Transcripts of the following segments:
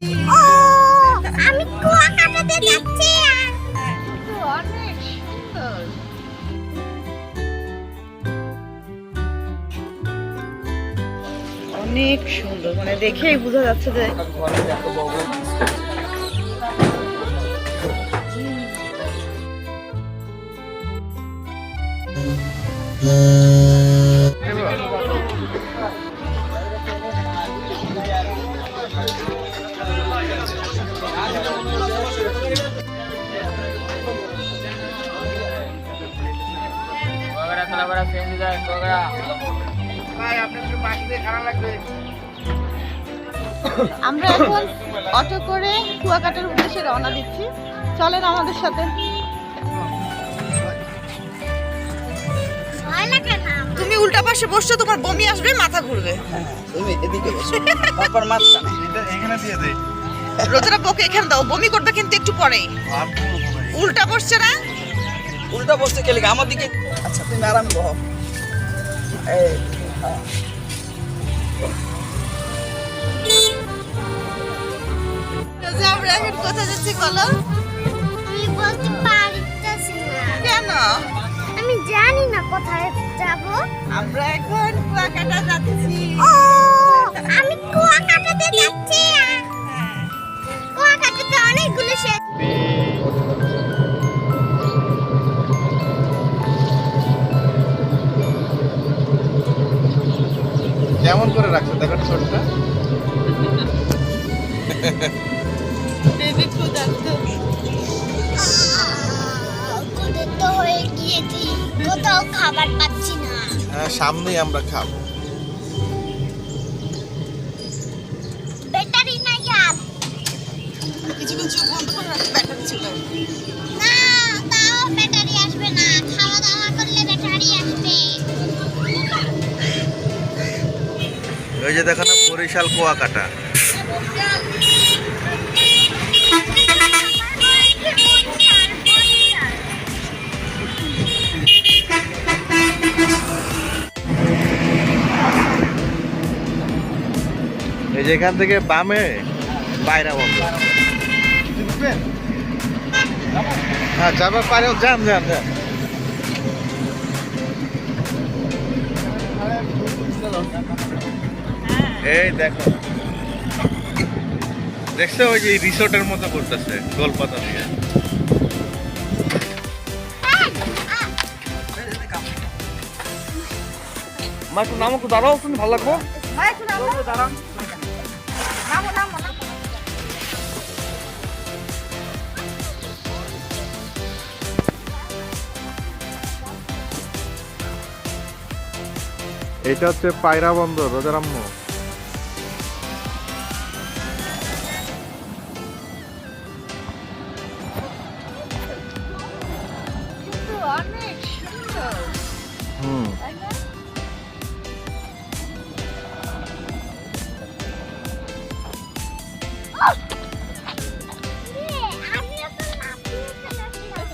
ও আমি কুয়াকাটাতে যাচ্ছি। অনেক সুন্দর। অনেক সুন্দর, মানে দেখেই বোঝা যাচ্ছে যে আমরা এখন অটো করে কুয়াকাটার উদ্দেশ্যে রওনা দিচ্ছি। চলেন আমাদের সাথে। তুমি উল্টা পাশে বসছো, তোমার বমি আসবে, মাথা ঘুরবে। তুমি এদিকে বসো, তারপর মাঝখানে এটা এখানে দিয়ে দে। রোজারা বকে এখানে দাও, বমি করবে কিন্তু একটু পরেই। উল্টা বসছে না? উল্টা বসতে গেলে আমার দিকে। আচ্ছা তুমি আরামে বসো। এই রোজা, আমরা এখন কোথায় যাচ্ছি বলো? আমি বলতে পারতেছি না। কেন? আমি জানি না কোথায় যাব। আমরা এখন কুয়াকাটা যাচ্ছি। ও আমি কুয়াকাটাতে যাচ্ছি। কুয়াকাটাতে অনেকগুলো কেমন করে রাখছো দেখো ছোটটা। বেবি ক্ষুধার্ত। ক্ষুধার্ত হয়ে গিয়েছি, কোথাও খাবার পাচ্ছি না। হ্যাঁ সামনেই আমরা খাবো। ব্যাটারি নাই আর। কিছুক্ষণ চোখ বন্ধ করে রাখো, ব্যাটারি চলে আসবে। না, তাও ব্যাটারি আসবে না। খাওয়া দাওয়া করলে ব্যাটারি আসবে। ওই যে দেখো না বরিশাল কুয়াকাটা। এই যে এখান থেকে বামে পায়রা বন্ধ। হ্যাঁ যাবার পারেও যান যান যান। এই দেখো, দেখছো ওই যে রিসোর্টের মতো করতেছে গোলপাতা দিয়ে। মা একটু নামো, একটু দাঁড়াও, তুমি ভালো লাগবো। দাঁড়ান। এটা হচ্ছে পায়রা বন্দর রোজারাম্মু। কিন্তু অনেক সুন্দর। তাই না? আমি এখন লাফিয়ে ফেলেছিলাম।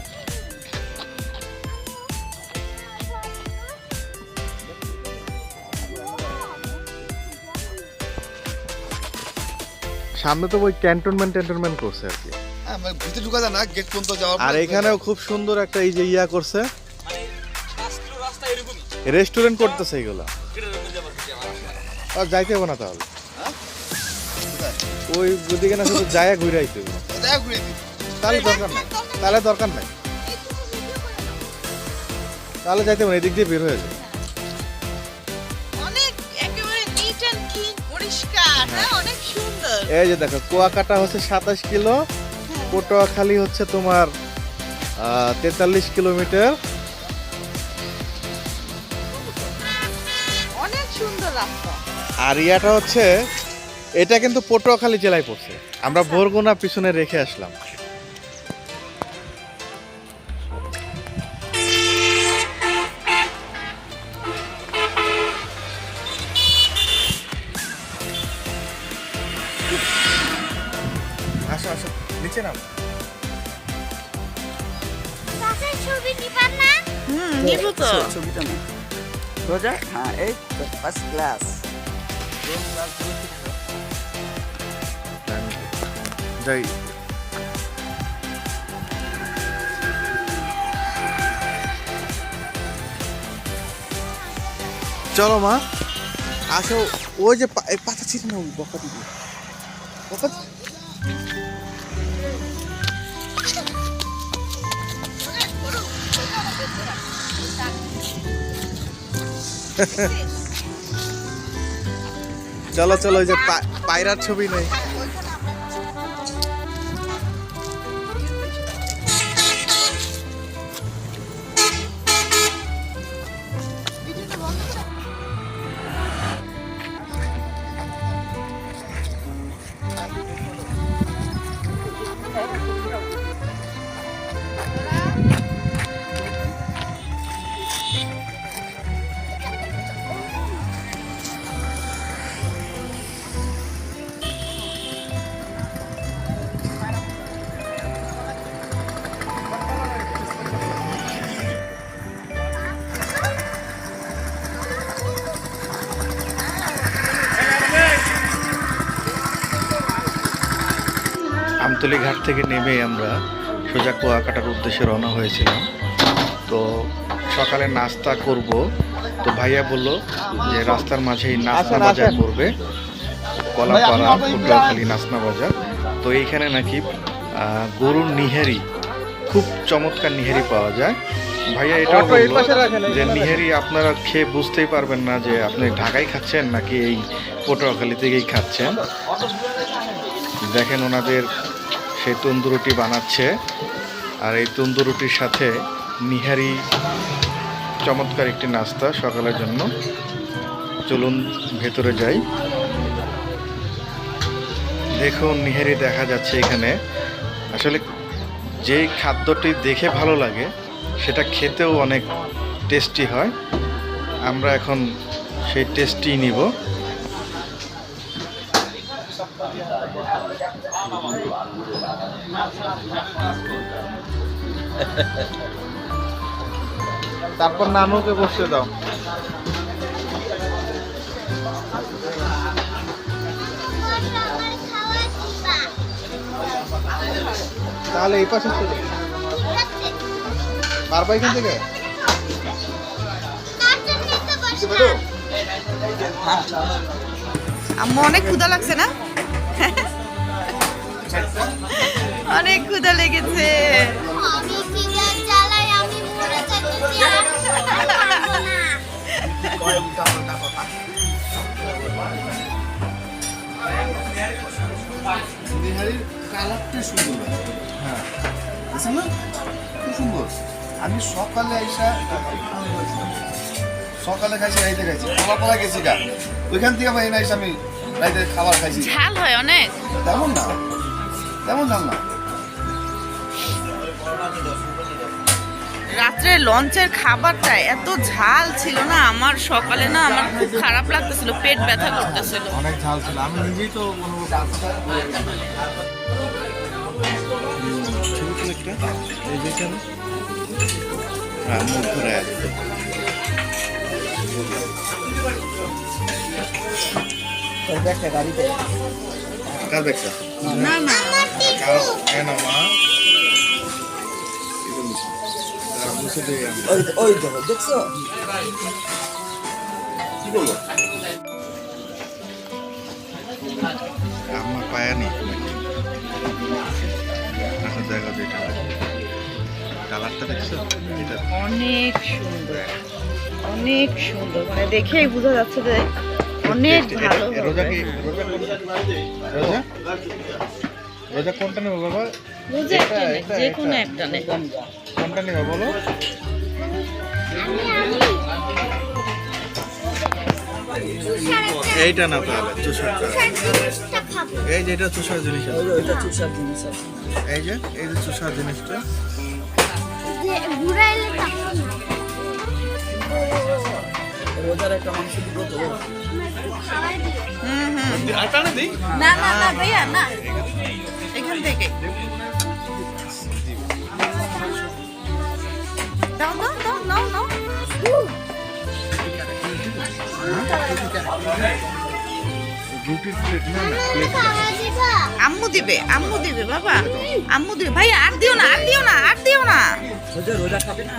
সামনে তো ওই ক্যান্টনমেন্ট করছে আর কি। ভিতরে ঢুকা যায় না, গেট পর্যন্ত যাওয়ার আর এখানেও খুব সুন্দর একটা এই যে ইয়া করছে, রেস্টুরেন্ট করতেছে এগুলা। আর যাইতে হবে না তাহলে, ওই দিকে না শুধু যায় ঘুরে আইতে হবে। তাহলে দরকার নাই, তাহলে যাইতে হবে না, এদিক দিয়ে বের হয়ে যাবে। অনেক একেবারে নিট এন্ড ক্লিন, পরিষ্কার, হ্যাঁ অনেক সুন্দর। এই যে দেখো কুয়াকাটা হচ্ছে 27 কিলো, পটুয়াখালী হচ্ছে তোমার 43 কিলোমিটার। অনেক সুন্দর রাস্তা। আর ইয়াটা হচ্ছে, এটা কিন্তু পটুয়াখালী জেলায় পড়ছে। আমরা বরগুনা পিছনে রেখে আসলাম। আসো আসো নিচে নাও। বাসায় ছবি নিবার না? নিব তো। ছবিটা না রোজা। হ্যাঁ এই ফার্স্ট ক্লাস। যাই। চলো মা, আসো। ওই যে পাতা ছিল না, বকা দিবি, বকা চলো চলো, ওই যে পায়রার ছবি নেই। আমতলী ঘাট থেকে নেমে আমরা সোজা কুয়াকাটার উদ্দেশ্যে রওনা হয়েছিলাম। তো সকালে নাস্তা করব, তো ভাইয়া বলল যে রাস্তার মাঝেই নাস্তা বাজার করবে, কলাপাড়া পটুয়াখালী নাস্তা বাজার। তো এইখানে নাকি গরুর নিহারি, খুব চমৎকার নিহারি পাওয়া যায়। ভাইয়া এটা বলল যে নিহারি আপনারা খেয়ে বুঝতেই পারবেন না যে আপনি ঢাকায় খাচ্ছেন নাকি এই পটুয়াখালী থেকেই খাচ্ছেন। দেখেন ওনাদের সেই তন্দুরুটি বানাচ্ছে, আর এই তন্দুরুটির সাথে নিহারি চমৎকার একটি নাস্তা সকালের জন্য। চলুন ভেতরে যাই। দেখুন নিহারি দেখা যাচ্ছে এখানে। আসলে যেই খাদ্যটি দেখে ভালো লাগে সেটা খেতেও অনেক টেস্টি হয়। আমরা এখন সেই টেস্টি নিব। তারপর নানুকে বসতে দাও। তাহলে এই পাশে চলে পারবা এখান থেকে। আম্মু অনেক ক্ষুধা লাগছে না? অনেক ক্ষুধা লেগেছে। আমি খিদার জ্বালায় আমি মরে যাচ্ছি, আর খাবো না। নিহারির কালারটা সুন্দর, হ্যাঁ বুঝছেন না, খুব সুন্দর। আমি সকালে খাইছি, রাইতে খাইছি, কলাপাড়া গেছি গা, ওইখান থেকে আমি এনে আমি রাইতে খাবার খাইছি। ঝাল হয় অনেক। তেমন না, তেমন ঝাল না। রাত্রে লঞ্চের খাবারটা এত ঝাল ছিল না, আমার সকালে না আমার খুব খারাপ লাগতেছিল, পেট ব্যথা করতেছিল। অনেক ঝাল ছিল, আমি নিজেই তো না না ওই দেখো, দেখছো কি বলবো? আমার পায়া নেই জায়গা, যেটা কালারটা দেখছো, এটা অনেক সুন্দর, অনেক সুন্দর, মানে দেখেই বোঝা যাচ্ছে যে অনেক ভালো। রোজা কি রোজা কোনটা নেবো বাবা? রোজা একটা নে, যে কোনো একটা নে। কোনটা নেবো বলো? এইটা না, তাহলে চুষারটা। এই যে এটা চুষার জিনিস আছে, ওইটা চুষার জিনিস আছে। এই যে চুষার জিনিসটা ঘুরাইলে তখন রোজার একটা মাংস দিব তো। খাওয়াই দিও। না না না ভাইয়া, না, এখান থেকে দাও দাও দাও, নাও নাও। রুটির প্লেট না না তুমি খাওয়া দিবা? আম্মু দিবে বাবা, আম্মু দিবে। ভাই আর দিও না, আর দিও না, আর দিও না। রোজা রোজা খাবে না?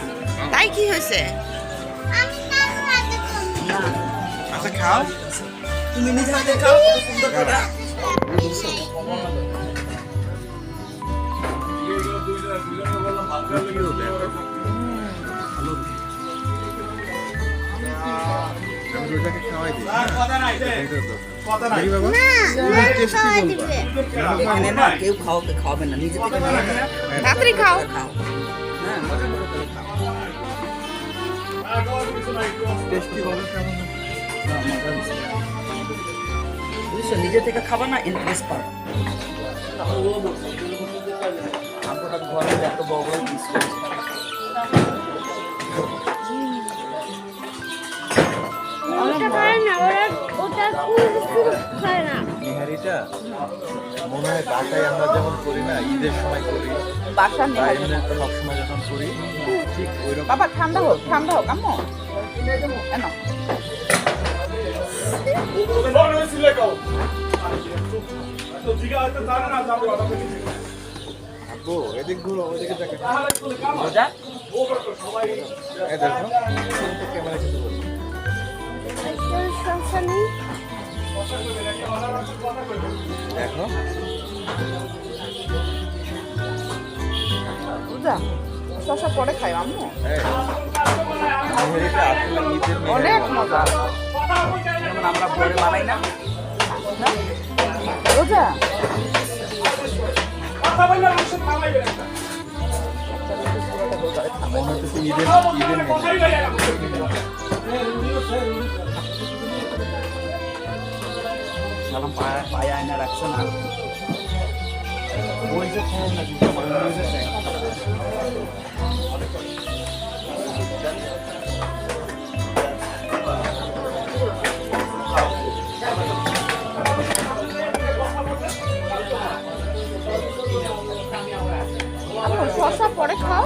তাই কি হয়েছে? আমি কারো হাতে করবো। না আচ্ছা খাও। তুমি নিজে হাতে খাও, কত সুন্দর করে। আমি রোজাকে খাওয়াই দিই। দেখি বাবা, না, তুমি না, টেস্টি খাওয়া বলবা। দিবে। এখানে না কেউ খাওয়াবে না, নিজে থেকে নিয়ে তাড়াতাড়ি খাও। খাও। হ্যাঁ, মজা করে করে খাও। টেস্টি বলো কেমন? হ্যাঁ, মজা হচ্ছে। বুঝছো, নিজে থেকে খাবা না, ইন্টারেস্ট পাবে। আমরা ঘরে এত বড় বড় পিস করেছি। ওটা খায় না, ওটা খুব খায় না। নিহারিটা মনে হয় বাসায় আমরা যেমন করি না, ঈদের সময় করি বাসা বা নেই। এমনি একটা সবসময় যখন করি ঠিক ওইরকম। বাবা ঠান্ডা হোক, আম্মু এনো। আব্বু এদিক ঘুরো, ওইদিকে দেখে। রোজা এই দেখো, ক্যামেরা কিছু বলি। সমস্যা নেই। দেখো বুঝা শশা পরে খাই আম্মু, এই নিহারিটা আসলে ঈদের অনেক মজা। যেমন আমরা ঘরে বানাই না, রোজা মনে হচ্ছে ঈদের মেনু। সালাম পায়ে আয়না রাখছে না। ওই যে খাওয়া না কিন্তু ওই যে খায়। আম্মু শশা পরে খাও।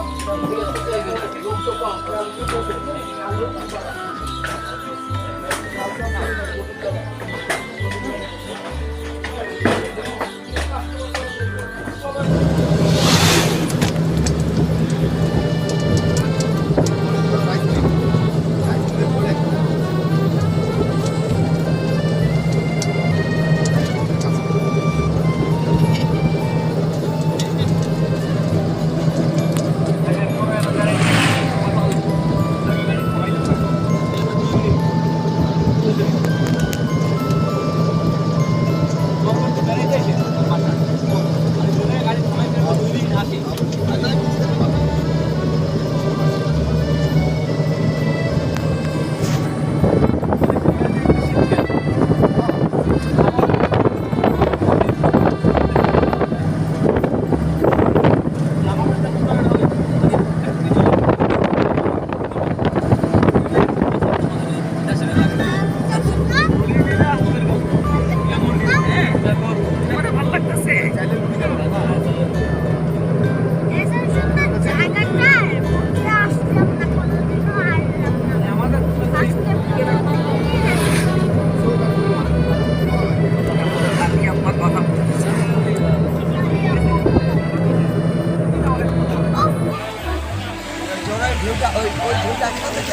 ওই ঝুলটা কোথা থেকে